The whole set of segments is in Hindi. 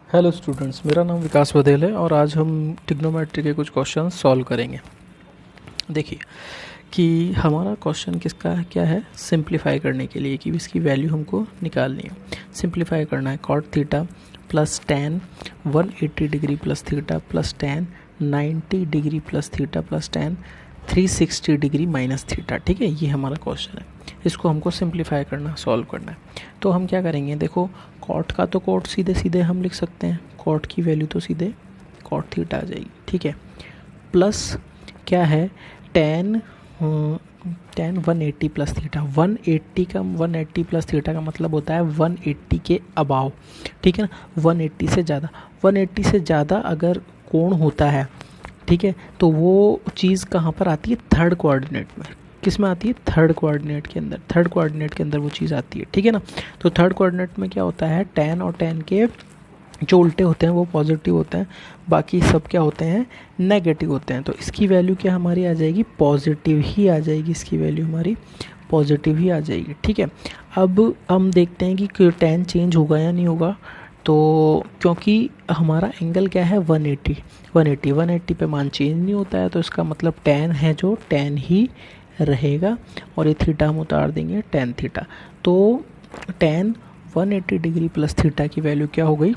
हेलो स्टूडेंट्स, मेरा नाम विकास बघेल है और आज हम ट्रिग्नोमेट्री के कुछ क्वेश्चन सॉल्व करेंगे। देखिए कि हमारा क्वेश्चन किसका क्या है, सिंप्लीफाई करने के लिए कि इसकी वैल्यू हमको निकालनी है। सिंप्लीफाई करना है cot theta plus tan 180 degree plus theta plus tan 90 degree plus theta plus tan 360 degree minus theta. ठीक है, ये हमारा क्वेश्चन है। इसको हमको सिंप्लीफाई करना, सॉल्व करना है। तो हम क्या करेंगे, देखो कॉट का तो कॉट सीधे सीधे हम लिख सकते हैं, कॉट की वैल्यू तो सीधे कॉट थीटा आ जाएगी। ठीक है, प्लस क्या है ten 180 plus theta. 180 plus theta का मतलब होता है 180 के अबाव। ठीक है ना, 180 से ज़्यादा। 180 से ज़्यादा अगर कोण होता है, ठीक है, तो वो चीज़ कहाँ पर आती है, थर्ड कोऑर्डिनेट में। किस में आती है, थर्ड कोऑर्डिनेट के अंदर। थर्ड कोऑर्डिनेट के अंदर वो चीज़ आती है। ठीक है ना, तो थर्ड कोऑर्डिनेट में क्या होता है, टेन और टेन के जो उल्टे होते हैं वो पॉजिटिव होते हैं, बाकी सब क्या होते हैं, नेगेटिव होते हैं। तो इसकी वैल्यू क्या हमारी आ जाएगी, पॉजिटिव ही आ जाएगी। इसकी वैल्यू हमारी पॉजिटिव ही आ जाएगी। ठीक है, अब हम देखते हैं कि टेन चेंज होगा या नहीं होगा। तो क्योंकि हमारा एंगल क्या है, 180 पे मान चेंज नहीं होता है, तो इसका मतलब टेन है जो टेन ही रहेगा। और ये थीटा हम उतार देंगे, टेन थीटा। तो टेन 180 डिग्री प्लस थीटा की वैल्यू क्या हो गई,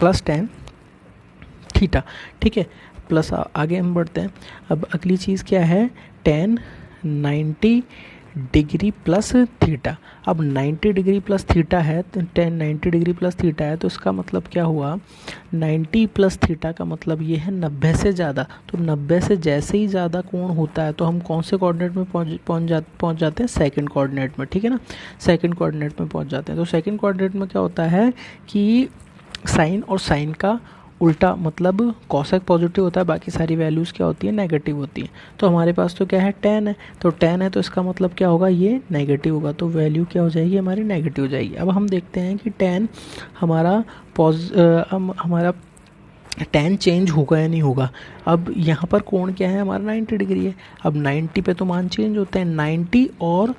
प्लस टेन थीटा। ठीक है, प्लस आगे हम बढ़ते हैं। अब अगली चीज़ क्या है, टेन 90 डिग्री प्लस थीटा। अब 90 डिग्री प्लस थीटा है, तो टेन 90 डिग्री प्लस थीटा है, तो इसका मतलब क्या हुआ, 90 प्लस थीटा का मतलब ये है 90 से ज़्यादा। तो 90 से जैसे ही ज़्यादा कोण होता है तो हम कौन से कोऑर्डिनेट में पहुँच जाते हैं, सेकंड कोऑर्डिनेट में। ठीक है ना, सेकंड कोऑर्डिनेट में पहुँच जाते हैं। तो सेकंड कोऑर्डिनेट में क्या होता है कि साइन और साइन का उल्टा, मतलब कॉसेक पॉजिटिव होता है, बाकी सारी वैल्यूज़ क्या होती है, नेगेटिव होती हैं। तो हमारे पास तो क्या है, टेन है, तो टेन है, तो इसका मतलब क्या होगा, ये नेगेटिव होगा। तो वैल्यू क्या हो जाएगी, हमारी नेगेटिव हो जाएगी। अब हम देखते हैं कि टेन हमारा हमारा टेन चेंज होगा या नहीं होगा। अब यहाँ पर कोण क्या है, हमारा 90 डिग्री है। अब 90 पे तो मान चेंज होते हैं, 90 और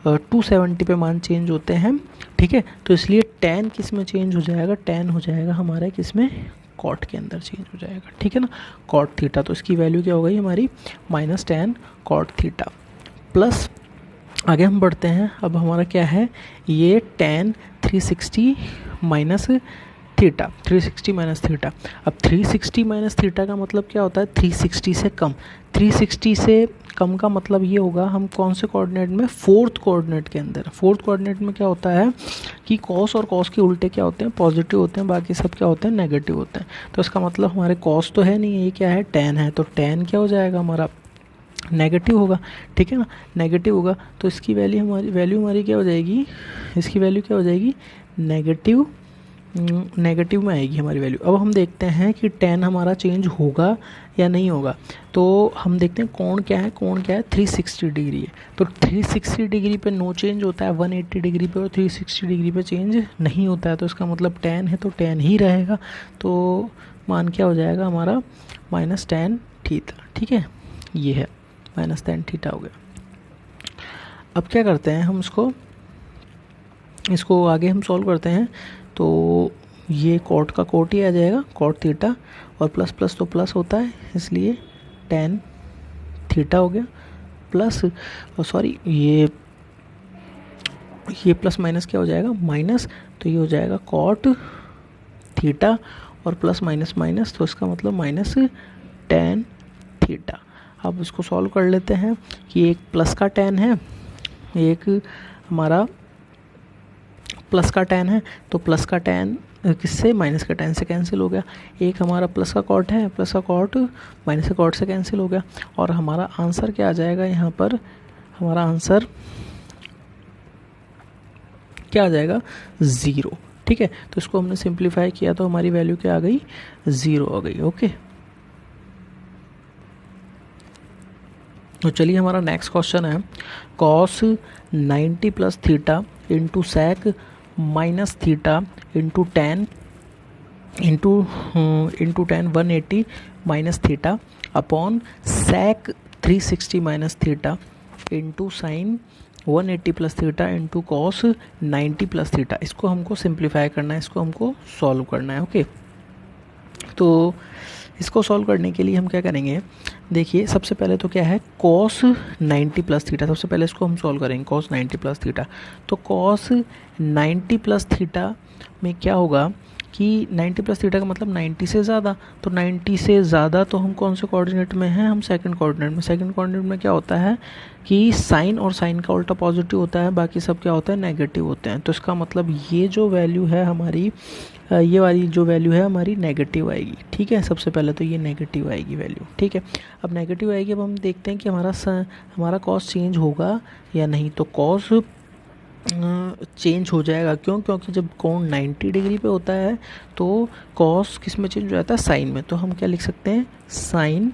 270 पे मान चेंज होते हैं। ठीक है, तो इसलिए टेन किस में चेंज हो जाएगा, टेन हो जाएगा हमारा किस में, कॉट के अंदर चेंज हो जाएगा। ठीक है ना, कॉट थीटा। तो इसकी वैल्यू क्या हो गई हमारी, minus tan cot theta. Plus आगे हम बढ़ते हैं। अब हमारा क्या है, ये tan 360 minus theta, 360 minus theta. अब 360 माइनस थीटा का मतलब क्या होता है, 360 से कम। 360 से कम का मतलब ये होगा, हम कौन से कोऑर्डिनेट में, फोर्थ कोऑर्डिनेट के अंदर। फोर्थ कोऑर्डिनेट में क्या होता है कि कॉस और कॉस के उल्टे क्या होते हैं, पॉजिटिव होते हैं, बाकी सब क्या होते हैं, नेगेटिव होते हैं। तो इसका मतलब हमारे कॉस तो है नहीं, ये क्या है, टेन है, तो टेन क्या हो जाएगा हमारा, नेगेटिव होगा। ठीक है ना, नेगेटिव होगा। तो इसकी वैल्यू हमारी क्या हो जाएगी, इसकी वैल्यू क्या हो जाएगी, नेगेटिव में आएगी हमारी वैल्यू। अब हम देखते हैं कि टेन हमारा चेंज होगा या नहीं होगा। तो हम देखते हैं कोण क्या है, कोण क्या है, 360 डिग्री है। तो 360 डिग्री पे नो चेंज होता है, 180 डिग्री पे और 360 डिग्री पे चेंज नहीं होता है। तो इसका मतलब टेन है तो टेन ही रहेगा। तो मान क्या हो जाएगा हमारा, माइनस टेन थीटा। ठीक है, ये है माइनस टेन थीटा हो गया। अब क्या करते हैं हम, इसको आगे हम सॉल्व करते हैं। तो ये कॉट का कॉट ही आ जाएगा, कॉट थीटा, और प्लस प्लस तो प्लस होता है, इसलिए टेन थीटा हो गया। प्लस सॉरी, ये प्लस माइनस क्या हो जाएगा, माइनस। तो ये हो जाएगा कॉट थीटा और प्लस माइनस माइनस, तो इसका मतलब माइनस टेन थीटा। अब इसको सॉल्व कर लेते हैं कि एक प्लस का टेन है, एक हमारा प्लस का टेन है, तो प्लस का टेन किससे, माइनस का टेन से कैंसिल हो गया। एक हमारा प्लस का कॉट है, प्लस का कॉट माइनस का कॉट से कैंसिल हो गया। और हमारा आंसर क्या आ जाएगा, यहाँ पर हमारा आंसर क्या आ जाएगा, ज़ीरो। ठीक है, तो इसको हमने सिंप्लीफाई किया तो हमारी वैल्यू क्या आ गई, ज़ीरो आ गई। ओके, तो चलिए हमारा नेक्स्ट क्वेश्चन है, cos 90 plus theta into sec minus theta into tan 180 minus theta upon sec 360 minus theta into sine 180 plus theta into cos 90 plus theta. इसको हमको सिंप्लीफाई करना है, इसको हमको सॉल्व करना है। ओके, तो इसको सॉल्व करने के लिए हम क्या करेंगे, देखिए सबसे पहले तो क्या है cos 90 प्लस थीटा, सबसे पहले इसको हम सॉल्व करेंगे cos 90 प्लस थीटा। तो cos 90 प्लस थीटा में क्या होगा कि 90 प्लस थीटा का मतलब 90 से ज़्यादा, तो 90 से ज़्यादा तो हम कौन से कोऑर्डिनेट में हैं, हम सेकंड कोऑर्डिनेट में। सेकंड कोऑर्डिनेट में क्या होता है कि साइन और साइन का उल्टा पॉजिटिव होता है, बाकी सब क्या होता है नेगेटिव होते हैं। तो इसका मतलब ये जो वैल्यू है हमारी, ये वाली जो वैल्यू है हमारी नेगेटिव आएगी। ठीक है, सबसे पहले तो ये नेगेटिव आएगी वैल्यू। ठीक है, अब नेगेटिव आएगी, अब हम देखते हैं कि हमारा कॉस चेंज होगा या नहीं। तो कॉस चेंज हो जाएगा, क्यों? क्योंकि जब कोण 90 डिग्री पे होता है तो कॉस किस में चेंज हो जाता है, साइन में। तो हम क्या लिख सकते हैं, साइन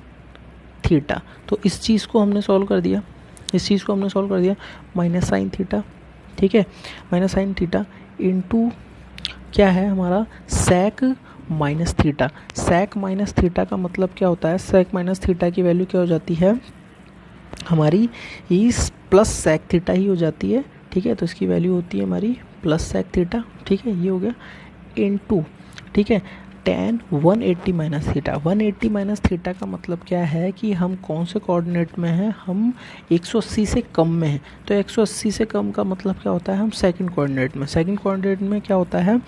थीटा। तो इस चीज़ को हमने सॉल्व कर दिया, माइनस साइन थीटा। ठीक है, माइनस साइन थीटा इनटू क्या है हमारा sec minus theta. Sec minus theta का मतलब क्या होता है, सेक माइनस थीटा की वैल्यू क्या हो जाती है हमारी, इस प्लस सेक थीटा ही हो जाती है। ठीक है, तो इसकी वैल्यू होती है हमारी प्लस सेक थीटा। ठीक है, ये हो गया इनटू, ठीक है, tan 180 minus theta. 180 minus theta का मतलब क्या है कि हम कौन से कोऑर्डिनेट में हैं, हम 180 से कम में हैं। तो 180 से कम का मतलब क्या होता है, हम सेकंड कोऑर्डिनेट में। सेकंड कोऑर्डिनेट में क्या होता है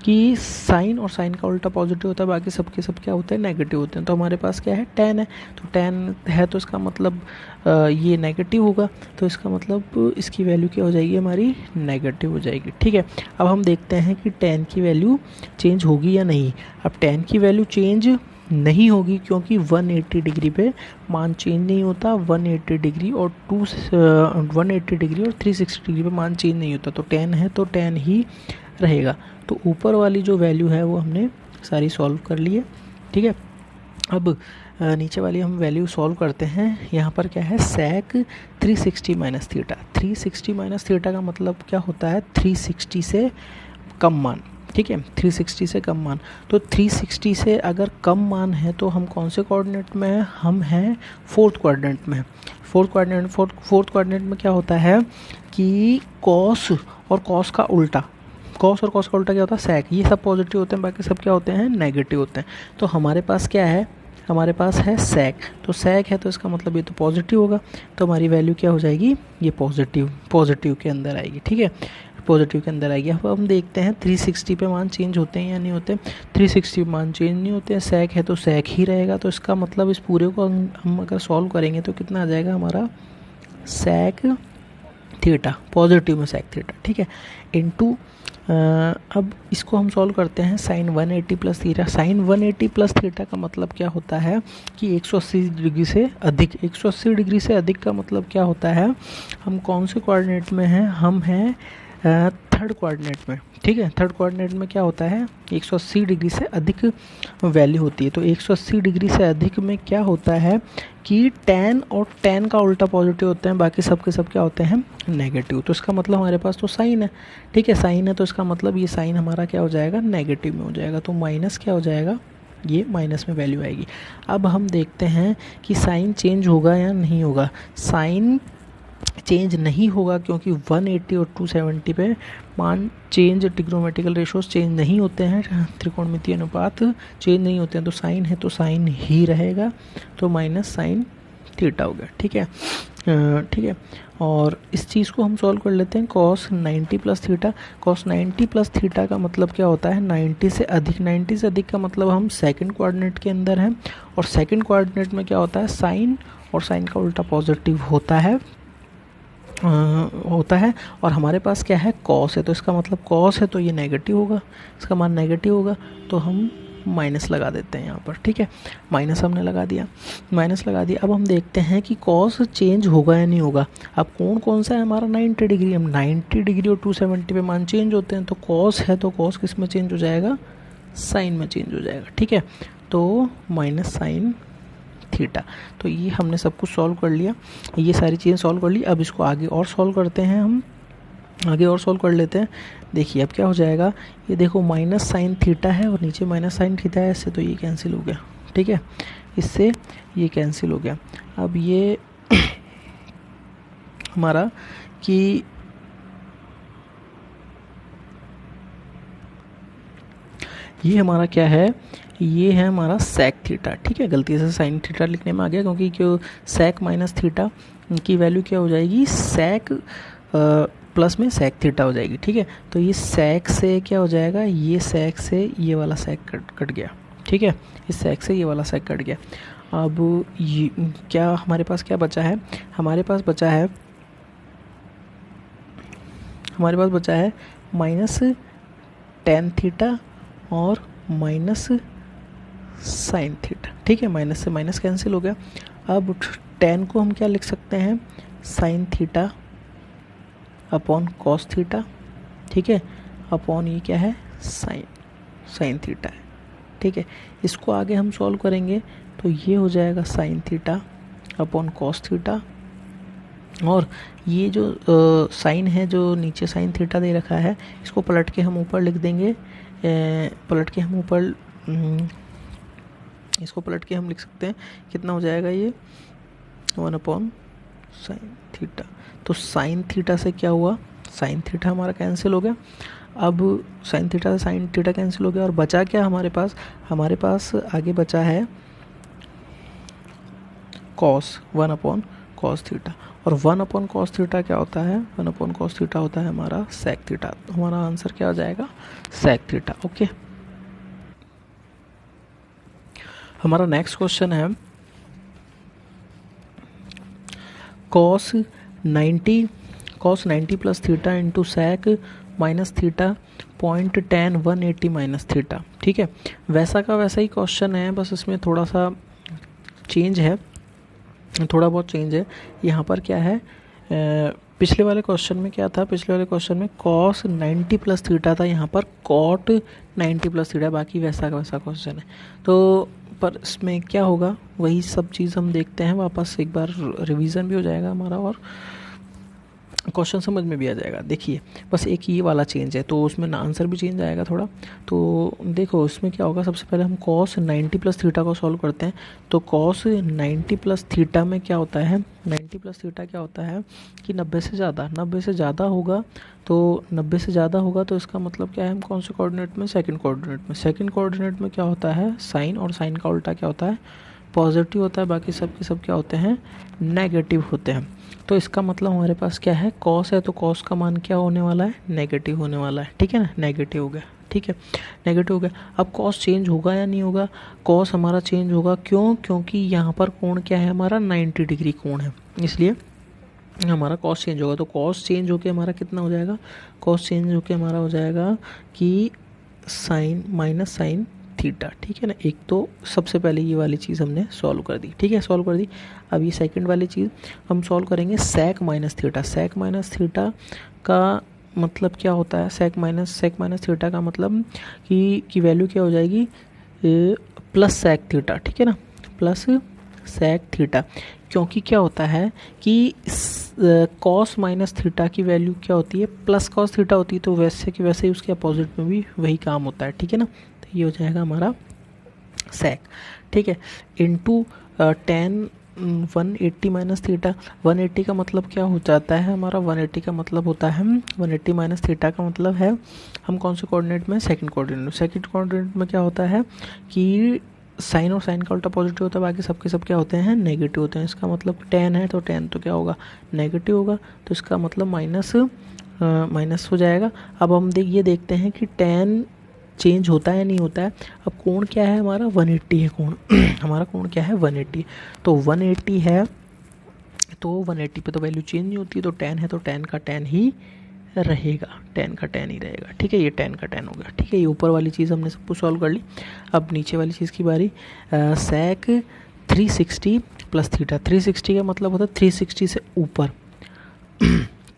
कि साइन और साइन का उल्टा पॉजिटिव होता है, बाकी सब के सब क्या होते हैं, नेगेटिव होते हैं। तो हमारे पास क्या है, tan है। तो tan है तो इसका मतलब ये नेगेटिव होगा, तो इसका मतलब इसकी वैल्यू क्या हो जाएगी हमारी, नेगेटिव हो जाएगी। ठीक है, अब हम देखते हैं कि tan की वैल्यू चेंज होगी या नहीं। अब tan की वैल्यू चेंज नहीं होगी, क्योंकि 180 डिग्री पे मान चेंज नहीं होता। 180 डिग्री और 180 डिग्री और 360 डिग्री पे मान चेंज नहीं होता। तो tan है तो tan ही रहेगा। तो ऊपर वाली जो वैल्यू है वो हमने सारी सॉल्व कर ली है। ठीक है, अब नीचे वाली हम वैल्यू सॉल्व करते हैं। यहाँ पर क्या है, सेक 360 माइनस थीटा। 360 माइनस थीटा का मतलब क्या होता है, 360 से कम मान। ठीक है, 360 से कम मान। तो 360 से अगर कम मान है तो हम कौन से कोऑर्डिनेट में हैं, हम हैं फोर्थ कोऑर्डिनेट में। फोर्थ कोऑर्डिनेट में क्या होता है कि कॉस और कॉस का उल्टा, कॉस और कॉस का उल्टा क्या होता है, सेक। ये सब पॉजिटिव होते हैं, बाकी सब क्या होते हैं, नेगेटिव होते हैं। तो हमारे पास क्या है, हमारे पास है सेक। तो सेक है तो इसका मतलब ये तो पॉजिटिव होगा। तो हमारी वैल्यू क्या हो जाएगी, ये पॉजिटिव के अंदर आएगी। ठीक है, पॉजिटिव के अंदर आएगी। अब हम देखते हैं 360 पे मान चेंज होते हैं या नहीं होते। 360 पे मान चेंज नहीं होते हैं, सेक है तो सेक ही रहेगा। तो इसका मतलब इस पूरे को हम अगर सॉल्व करेंगे तो कितना आ जाएगा हमारा, सेक थीटा, पॉजिटिव में सेक थीटा। ठीक है, इनटू अब इसको हम सॉल्व करते हैं sine 180 plus theta. Sine 180 plus theta का मतलब क्या होता है कि 180 डिग्री से अधिक। 180 डिग्री से अधिक का मतलब क्या होता है, हम कौन से कोऑर्डिनेट में हैं, हम हैं थर्ड कोऑर्डिनेट में। ठीक है, थर्ड कोऑर्डिनेट में क्या होता है, 180 डिग्री से अधिक वैल्यू होती है। तो 180 डिग्री से अधिक में क्या होता है कि tan और tan का उल्टा पॉजिटिव होते हैं, बाकी सब के सब क्या होते हैं, नेगेटिव। तो इसका मतलब हमारे पास तो साइन है। ठीक है, साइन है तो इसका मतलब ये साइन हमारा क्या हो जाएगा, नेगेटिव में हो जाएगा। तो माइनस क्या हो जाएगा, ये माइनस में वैल्यू आएगी। अब हम देखते हैं कि साइन चेंज होगा या नहीं होगा। साइन चेंज नहीं होगा, क्योंकि 180 और 270 पे मान चेंज, ट्रिग्नोमेट्रिकल रेशोज चेंज नहीं होते हैं, त्रिकोणमितीय अनुपात चेंज नहीं होते हैं। तो साइन है तो साइन ही रहेगा। तो माइनस साइन थीटा हो गया। ठीक है, ठीक है, और इस चीज़ को हम सॉल्व कर लेते हैं। Cos 90 plus theta. Cos 90 plus theta का मतलब क्या होता है, 90 से अधिक। 90 से अधिक का मतलब हम सेकंड कोऑर्डिनेट के अंदर हैं, और सेकंड कोऑर्डिनेट में क्या होता है, साइन और साइन का उल्टा पॉजिटिव होता है, और हमारे पास क्या है, कॉस है। तो इसका मतलब कॉस है तो ये नेगेटिव होगा, इसका मान नेगेटिव होगा। तो हम माइनस लगा देते हैं यहाँ पर। ठीक है, माइनस हमने लगा दिया। अब हम देखते हैं कि कॉस चेंज होगा या नहीं होगा। अब कौन सा है हमारा, 90 डिग्री। हम 90 डिग्री और 270 पे मान चेंज होते हैं। तो कॉस है तो कॉस किस में चेंज हो जाएगा, साइन में चेंज हो जाएगा। ठीक है, तो माइनस साइन थीटा। तो ये हमने सब कुछ सॉल्व कर लिया, ये सारी चीज़ें सॉल्व कर ली। अब इसको आगे और सॉल्व करते हैं, हम आगे और सॉल्व कर लेते हैं। देखिए अब क्या हो जाएगा, ये देखो माइनस साइन थीटा है और नीचे माइनस साइन थीटा है, इससे तो ये कैंसिल हो गया। ठीक है, इससे ये कैंसिल हो गया। अब ये हमारा कि ये हमारा क्या है, ये है हमारा सेक थीटा। ठीक है, गलती से साइन थीटा लिखने में आ गया, क्योंकि क्यों सेक माइनस थीटा की वैल्यू क्या हो जाएगी, सेक प्लस में सेक थीटा हो जाएगी। ठीक है, तो ये सेक से क्या हो जाएगा, ये सेक से ये वाला सेक कट गया। ठीक है, इस सेक से ये वाला सेक कट गया। अब ये क्या हमारे पास क्या बचा है, हमारे पास बचा है माइनस टेन थीटा और माइनस साइन थीटा। ठीक है, माइनस से माइनस कैंसिल हो गया। अब टेन को हम क्या लिख सकते हैं, sine theta upon cos theta. ठीक है, अपॉन ये क्या है, साइन थीटा है। ठीक है, इसको आगे हम सॉल्व करेंगे तो ये हो जाएगा sine theta upon cos theta, और ये जो साइन है, जो नीचे साइन थीटा दे रखा है, इसको पलट के हम ऊपर लिख देंगे। इसको पलट के हम लिख सकते हैं, कितना हो जाएगा ये, 1 अपॉन साइन थीटा। तो साइन थीटा से क्या हुआ, साइन थीटा हमारा कैंसिल हो गया। अब साइन थीटा से साइन थीटा कैंसिल हो गया, और बचा क्या हमारे पास आगे बचा है कॉस, 1 अपॉन कॉस थीटा। और 1 अपॉन कॉस थीटा क्या होता है, 1 अपॉन कॉस थीटा होता है हमारा सेक थीटा। तो हमारा आंसर क्या हो जाएगा, सेक थीटा। ओके, हमारा नेक्स्ट क्वेश्चन है cos 90 plus theta into sec minus theta point tan 180 minus theta. ठीक है, वैसा का वैसा ही क्वेश्चन है, बस इसमें थोड़ा सा चेंज है, थोड़ा बहुत चेंज है। यहाँ पर क्या है, पिछले वाले क्वेश्चन में क्या था, पिछले वाले क्वेश्चन में कॉस 90 प्लस थीटा था, यहाँ पर कॉट 90 प्लस थीटा, बाकी वैसा का वैसा क्वेश्चन है। तो पर इसमें क्या होगा, वही सब चीज़ हम देखते हैं वापस, एक बार रिवीजन भी हो जाएगा हमारा और क्वेश्चन समझ में भी आ जाएगा। देखिए, बस एक ये वाला चेंज है, तो उसमें आंसर भी चेंज आएगा थोड़ा। तो देखो इसमें क्या होगा, सबसे पहले हम कॉस 90 प्लस थीटा को सॉल्व करते हैं। तो कॉस 90 प्लस थीटा में क्या होता है, 90 प्लस थीटा क्या होता है कि 90 से ज़्यादा होगा। तो 90 से ज़्यादा होगा तो इसका मतलब क्या है, हम कौन से कोऑर्डिनेट में, सेकंड कोऑर्डिनेट में क्या होता है साइन, और साइन का उल्टा क्या होता है, पॉजिटिव होता है, बाकी सब के सब क्या होते हैं, नेगेटिव होते हैं। तो इसका मतलब हमारे पास क्या है, कॉस है, तो कॉस का मान क्या होने वाला है, नेगेटिव होने वाला है। ठीक है ना, नेगेटिव हो गया। ठीक है, नेगेटिव हो गया। अब कॉस चेंज होगा या नहीं होगा, कॉस हमारा चेंज होगा। क्यों, क्योंकि यहाँ पर कोण क्या है हमारा, 90 डिग्री कोण है, इसलिए हमारा कॉस चेंज होगा। तो कॉस चेंज होके हमारा कितना हो जाएगा, कॉस चेंज होके हमारा हो जाएगा कि साइन माइनस साइन थीटा। ठीक है ना, एक तो सबसे पहले ये वाली चीज़ हमने सॉल्व कर दी। ठीक है, सॉल्व कर दी। अब ये सेकंड वाली चीज़ हम सॉल्व करेंगे, सेक माइनस थीटा का मतलब क्या होता है, सेक माइनस थीटा का मतलब कि वैल्यू क्या हो जाएगी, प्लस सेक थीटा। ठीक है ना, प्लस सेक थीटा, क्योंकि क्या होता है कि कॉस माइनस थीटा की वैल्यू क्या होती है, प्लस कॉस थीटा होती है, तो वैसे कि वैसे ही उसके अपोजिट में भी वही काम होता है। ठीक है ना, तो ये हो जाएगा हमारा सेक। ठीक है, इंटू टेन 180 माइनस थीटा। 180 का मतलब क्या हो जाता है हमारा, 180 का मतलब होता है 180 माइनस थीटा का मतलब है हम कौन से कोऑर्डिनेट में, सेकंड कोऑर्डिनेट में क्या होता है कि साइन और साइन का उल्टा पॉजिटिव होता है, बाकी सबके सब क्या होते हैं, नेगेटिव होते हैं। इसका मतलब टेन है, तो टेन तो क्या होगा, नेगेटिव होगा, तो इसका मतलब माइनस हो जाएगा। अब हम ये देखते हैं कि टेन चेंज होता है नहीं होता है। अब कोण क्या है हमारा, 180 है कोण हमारा कोण क्या है, 180। तो 180 है, तो 180 पे तो वैल्यू चेंज नहीं होती, तो टेन है तो टेन का टेन ही रहेगा, टेन का टेन ही रहेगा। ठीक है, ये टेन का टेन हो गया। ठीक है, ये ऊपर वाली चीज़ हमने सब कुछ सॉल्व कर ली। अब नीचे वाली चीज़ की बारी, सेक 360 प्लस थीटा। 360 का मतलब होता है 360 से ऊपर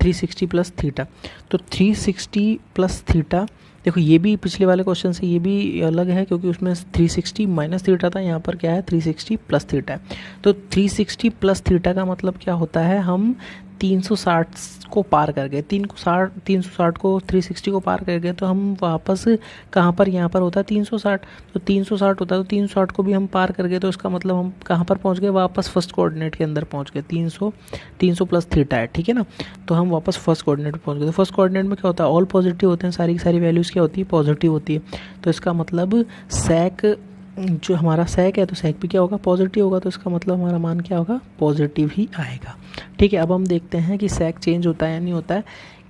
360 प्लस थीटा। तो 360 प्लस थीटा, देखो ये भी पिछले वाले क्वेश्चन से ये भी अलग है, क्योंकि उसमें 360 माइनस थीटा था, यहाँ पर क्या है 360 प्लस थीटा है। तो 360 प्लस थीटा का मतलब क्या होता है, हम 360 को पार कर गए, 360 को 360 को पार कर गए, तो हम वापस कहाँ पर, यहाँ पर होता है 360, तो 360 होता है, तो 360 को भी हम पार कर गए, तो इसका मतलब हम कहाँ पर पहुँच गए, वापस फर्स्ट कोऑर्डिनेट के अंदर पहुँच गए। 300 प्लस थीटा है, ठीक है ना, तो हम वापस फर्स्ट कोऑर्डिनेट पर पहुँच गए। तो फर्स्ट कोऑर्डिनेट में क्या होता है, ऑल पॉजिटिव होते हैं, सारी की सारी वैल्यूज़ क्या होती है, पॉजिटिव होती है। तो इसका मतलब sec जो हमारा sec है, तो sec भी क्या होगा, पॉजिटिव होगा, तो इसका मतलब हमारा मान क्या होगा, पॉजिटिव ही आएगा। ठीक है, अब हम देखते हैं कि sec चेंज होता है या नहीं होता है,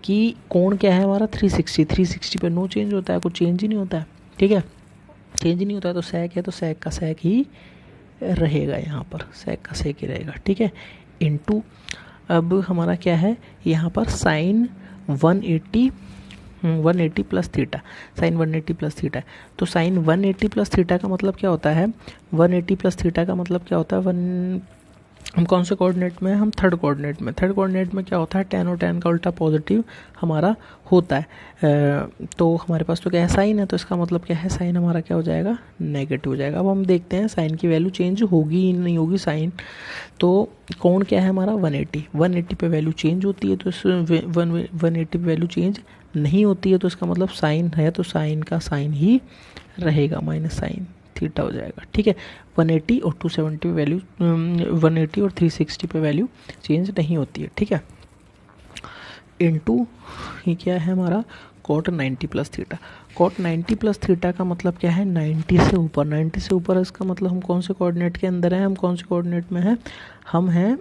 कि कोण क्या है हमारा 360 पे नो चेंज होता है, कुछ चेंज ही नहीं होता है। ठीक है, चेंज ही नहीं होता है, तो sec है तो sec का sec ही रहेगा, यहाँ पर sec का sec ही रहेगा। ठीक है, इनटू अब हमारा क्या है यहाँ पर sin 180 plus theta, sine 180 plus theta है, तो साइन 180 प्लस थीटा का मतलब क्या होता है, 180 प्लस थीटा का मतलब क्या होता है, हम कौन से कोऑर्डिनेट में, हम थर्ड कोऑर्डिनेट में। थर्ड कोऑर्डिनेट में क्या होता है, tan और tan का उल्टा पॉजिटिव हमारा होता है, तो हमारे पास तो क्या है, साइन है, तो इसका मतलब क्या है, साइन हमारा क्या हो जाएगा, नेगेटिव हो जाएगा। अब हम देखते हैं साइन की वैल्यू चेंज होगी ही नहीं होगी, साइन तो कोण क्या है हमारा 180 पे वैल्यू चेंज होती है, तो इस 180 पे वैल्यू चेंज नहीं होती है, तो इसका मतलब साइन है, तो साइन का साइन ही रहेगा, माइनस साइन थीटा हो जाएगा। ठीक है, 180 और 270 पे वैल्यू 180 और 360 पे वैल्यू चेंज नहीं होती है। ठीक है, इनटू ये क्या है हमारा cot 90 plus theta. cot 90 plus theta का मतलब क्या है, 90 से ऊपर, 90 से ऊपर, इसका मतलब हम कौन से कोऑर्डिनेट के अंदर हैं, हम कौन से कोऑर्डिनेट में हैं, हम हैं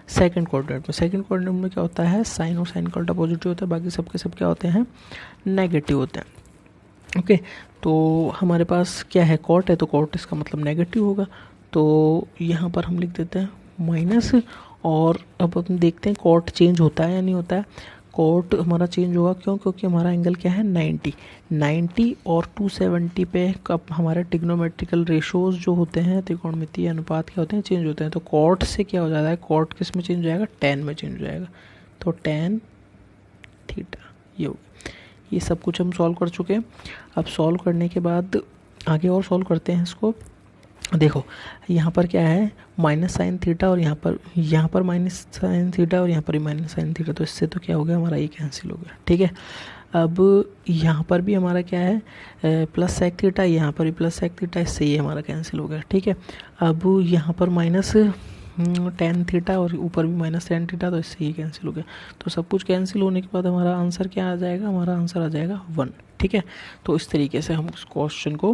सेकंड कोऑर्डिनेट में। सेकंड कोऑर्डिनेट में क्या होता है, साइन और साइन का उल्टा पॉजिटिव होता है, बाकी सबके सब क्या होते हैं, नेगेटिव होते हैं। ओके, तो हमारे पास क्या है, कॉट है, तो कॉट इसका मतलब नेगेटिव होगा, तो यहाँ पर हम लिख देते हैं माइनस। और अब हम देखते हैं कॉट चेंज होता है या नहीं होता है। कॉट हमारा चेंज होगा, क्यों, क्योंकि हमारा एंगल क्या है 90 और 270 पे कब हमारे ट्रिग्नोमेट्रिकल रेशोज जो होते हैं, त्रिकोणमितीय अनुपात क्या होते हैं, चेंज होते हैं। तो कॉट से क्या हो जाता है, कॉट किस में चेंज हो जाएगा, tan में चेंज हो जाएगा, तो tan थीटा ये हो। ये सब कुछ हम सॉल्व कर चुके हैं। अब सॉल्व करने के बाद आगे और सॉल्व करते हैं इसको। देखो यहाँ पर क्या है, माइनस साइन थीटा, और यहाँ पर माइनस साइन थीटा, और यहाँ पर भी माइनस साइन थीटा, तो इससे तो क्या हो गया हमारा, ये कैंसिल हो गया। ठीक है, अब यहाँ पर भी हमारा क्या है, प्लस सेक थीटा, यहाँ पर भी प्लस सेक थीटा, इससे ये हमारा कैंसिल हो गया। ठीक है, अब यहाँ पर माइनस tan थीटा और ऊपर भी माइनस tan थीटा, तो इससे ये कैंसिल हो गया। तो सब कुछ कैंसिल होने के बाद हमारा आंसर क्या आ जाएगा, हमारा आंसर आ जाएगा 1। ठीक है, तो इस तरीके से हम उस क्वेश्चन को,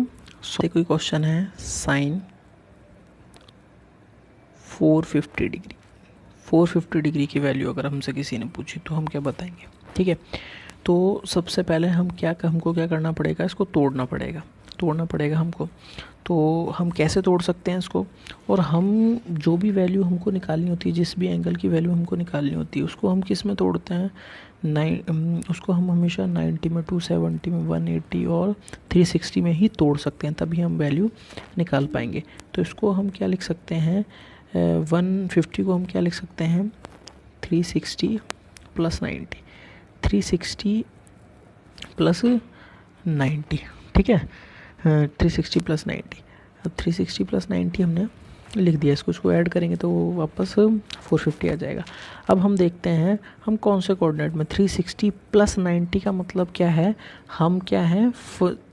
कोई क्वेश्चन है साइन 450 डिग्री की वैल्यू अगर हमसे किसी ने पूछी तो हम क्या बताएंगे। ठीक है, तो सबसे पहले हमको क्या करना पड़ेगा, इसको तोड़ना पड़ेगा हमको। तो हम कैसे तोड़ सकते हैं इसको, और हम जो भी वैल्यू हमको निकालनी होती है, जिस भी एंगल की वैल्यू हमको निकालनी होती है, उसको हम किस में तोड़ते हैं, उसको हम हमेशा 90 में, 270 में, 180 और 360 में ही तोड़ सकते हैं, तभी हम वैल्यू निकाल पाएंगे। तो इसको हम क्या लिख सकते हैं, 150 को हम क्या लिख सकते हैं, 360 प्लस 90, 360 प्लस 90। ठीक है, 360 प्लस 90, अब 360 प्लस 90 हमने लिख दिया, इसको ऐड करेंगे तो वापस 450 आ जाएगा। अब हम देखते हैं हम कौन से कोऑर्डिनेट में, 360 प्लस 90 का मतलब क्या है, हम क्या है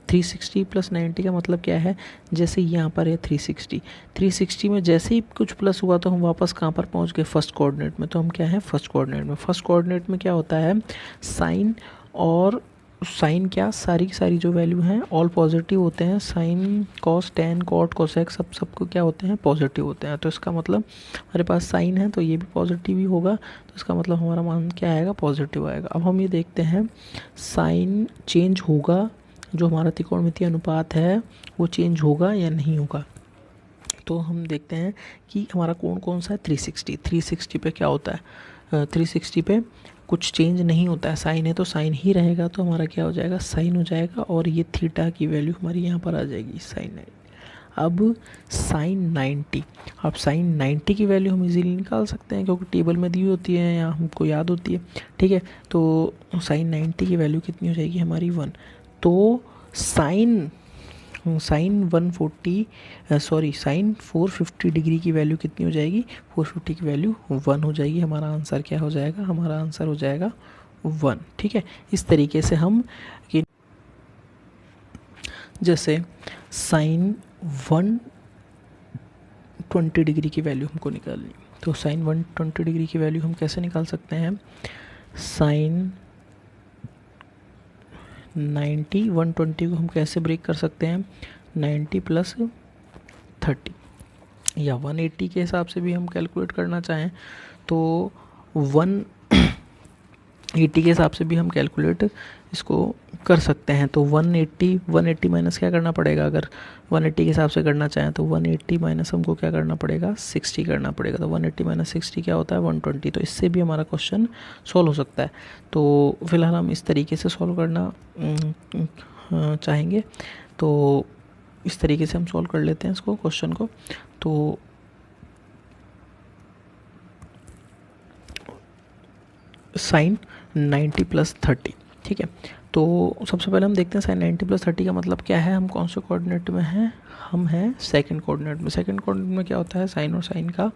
360 प्लस 90 का मतलब क्या है, जैसे यहाँ पर है 360 में जैसे ही कुछ प्लस हुआ तो हम वापस कहाँ पर पहुँच गए, फर्स्ट कोऑर्डिनेट में। तो हम क्या है, फर्स्ट कोऑर्डिनेट में क्या होता है, साइन और साइन क्या, सारी की सारी जो वैल्यू हैं ऑल पॉजिटिव होते हैं, sine cos tan cot cosec सबको क्या होते हैं, पॉजिटिव होते हैं। तो इसका मतलब हमारे पास साइन है तो ये भी पॉजिटिव ही होगा, तो इसका मतलब हमारा मान क्या आएगा, पॉजिटिव आएगा। अब हम ये देखते हैं साइन चेंज होगा, जो हमारा त्रिकोणमितीय अनुपात है वो चेंज होगा या नहीं होगा। तो हम देखते हैं कि हमारा कोण कौन सा है, 360 पे क्या होता है, 360 पे कुछ चेंज नहीं होता है, साइन है तो साइन ही रहेगा, तो हमारा क्या हो जाएगा, साइन हो जाएगा, और ये थीटा की वैल्यू हमारी यहाँ पर आ जाएगी साइन 90। अब साइन 90 की वैल्यू हम इजीली निकाल सकते हैं, क्योंकि टेबल में दी होती है या हमको याद होती है। ठीक है, तो साइन 90 की वैल्यू कितनी हो जाएगी हमारी 1। तो साइन साइन 450 डिग्री की वैल्यू कितनी हो जाएगी, 450 की वैल्यू 1 हो जाएगी। हमारा आंसर क्या हो जाएगा, हमारा आंसर हो जाएगा 1। ठीक है, इस तरीके से हम जैसे साइन 120 डिग्री की वैल्यू हमको निकालनी, तो साइन 120 डिग्री की वैल्यू हम कैसे निकाल सकते हैं, साइन 120 को हम कैसे ब्रेक कर सकते हैं, 90 + 30, या 180 के हिसाब से भी हम कैलकुलेट करना चाहें तो 180 के हिसाब से भी हम कैलकुलेट इसको कर सकते हैं। तो 180 माइनस क्या करना पड़ेगा, अगर 180 के हिसाब से करना चाहें तो 180 माइनस हमको क्या करना पड़ेगा, 60 करना पड़ेगा। तो 180 माइनस 60 क्या होता है, 120। तो इससे भी हमारा क्वेश्चन सॉल्व हो सकता है। तो फिलहाल हम इस तरीके से सॉल्व करना चाहेंगे, तो इस तरीके से हम सॉल्व कर लेते हैं इसको, क्वेश्चन को। तो साइन 90 + 30, ठीक है। तो सबसे पहले हम देखते हैं साइन 90 + 30 का मतलब क्या है। हम कौन से कोऑर्डिनेट में हैं, हम हैं सेकंड कोऑर्डिनेट में। सेकंड कोऑर्डिनेट में क्या होता है, साइन और साइन का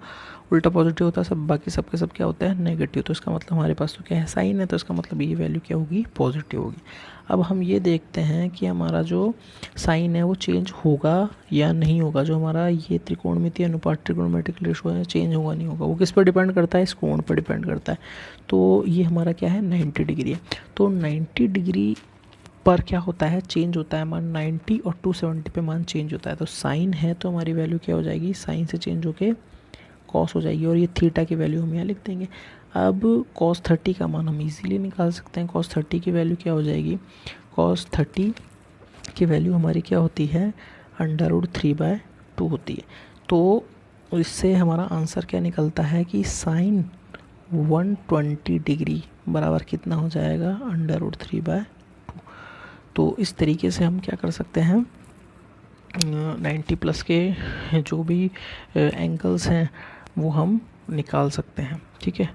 उल्टा पॉजिटिव होता है, सब बाकी सबके सब क्या होता है, नेगेटिव। तो इसका मतलब हमारे पास तो क्या है, साइन है, तो इसका मतलब ये वैल्यू क्या होगी, पॉजिटिव होगी। अब हम ये देखते हैं कि हमारा जो साइन है वो चेंज होगा या नहीं होगा। जो हमारा ये त्रिकोणमितीय अनुपात ट्रिगोनोमेट्रिक रेशो है, चेंज होगा नहीं होगा, वो किस पर डिपेंड करता है, इस कोण पर डिपेंड करता है। तो ये हमारा क्या है, 90 डिग्री है। तो 90 डिग्री पर क्या होता है, चेंज होता है मान 90 और 270 पे मान चेंज होता है। तो साइन है तो हमारी वैल्यू क्या हो जाएगी, साइन से चेंज होके कॉस हो जाएगी, और ये थीटा की वैल्यू हम यहाँ लिख देंगे। अब cos 30 का मान हम इजीली निकाल सकते हैं। cos 30 की वैल्यू क्या हो जाएगी, cos 30 की वैल्यू हमारी क्या होती है, √3/2 होती है। तो इससे हमारा आंसर क्या निकलता है कि साइन 120 डिग्री बराबर कितना हो जाएगा, √3/2। तो इस तरीके से हम क्या कर सकते हैं, 90+ के जो भी एंगल्स हैं वो हम निकाल सकते हैं। ठीक है।